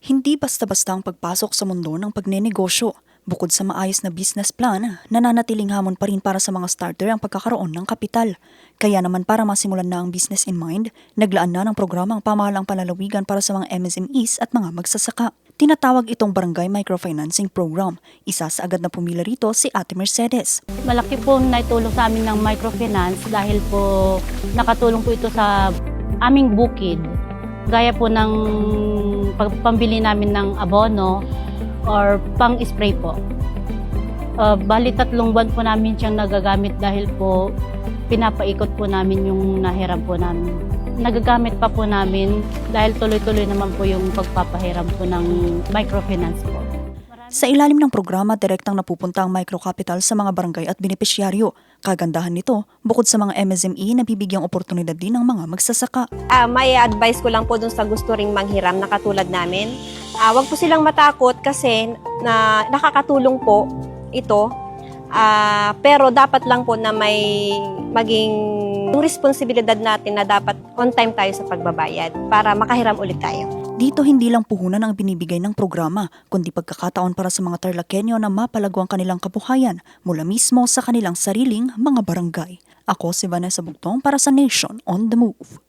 Hindi basta-basta ang pagpasok sa mundo ng pagnenegosyo. Bukod sa maayos na business plan, nananatiling hamon pa rin para sa mga starter ang pagkakaroon ng kapital. Kaya naman para masimulan na ang business in mind, naglaan na ng programa ang pamahalang panlalawigan para sa mga MSMEs at mga magsasaka. Tinatawag itong Barangay Microfinancing Program. Isa sa agad na pumila rito si Ate Mercedes. Malaki po naitulong sa amin ng microfinance dahil po nakatulong po ito sa aming bukid. Gaya po ng pambili namin ng abono or pang-spray po. Bali 3 buwan po namin siyang nagagamit dahil po pinapaikot po namin yung nahiram po namin. Nagagamit pa po namin dahil tuloy-tuloy naman po yung pagpapahiram po ng microfinance po. Sa ilalim ng programa, direktang napupunta ang microcapital sa mga barangay at benepisyaryo. Kagandahan nito, bukod sa mga MSME, nabibigyang oportunidad din ng mga magsasaka. May advice ko lang po dun sa gusto ring manghiram na katulad namin. Huwag po silang matakot kasi nakakatulong po ito. Pero dapat lang po na may maging responsibilidad natin na dapat on time tayo sa pagbabayad para makahiram ulit tayo. Dito hindi lang puhunan ang binibigay ng programa, kundi pagkakataon para sa mga Tarlakenyo na mapalago ang kanilang kabuhayan mula mismo sa kanilang sariling mga barangay. Ako si Vanessa Bugtong para sa Nation on the Move.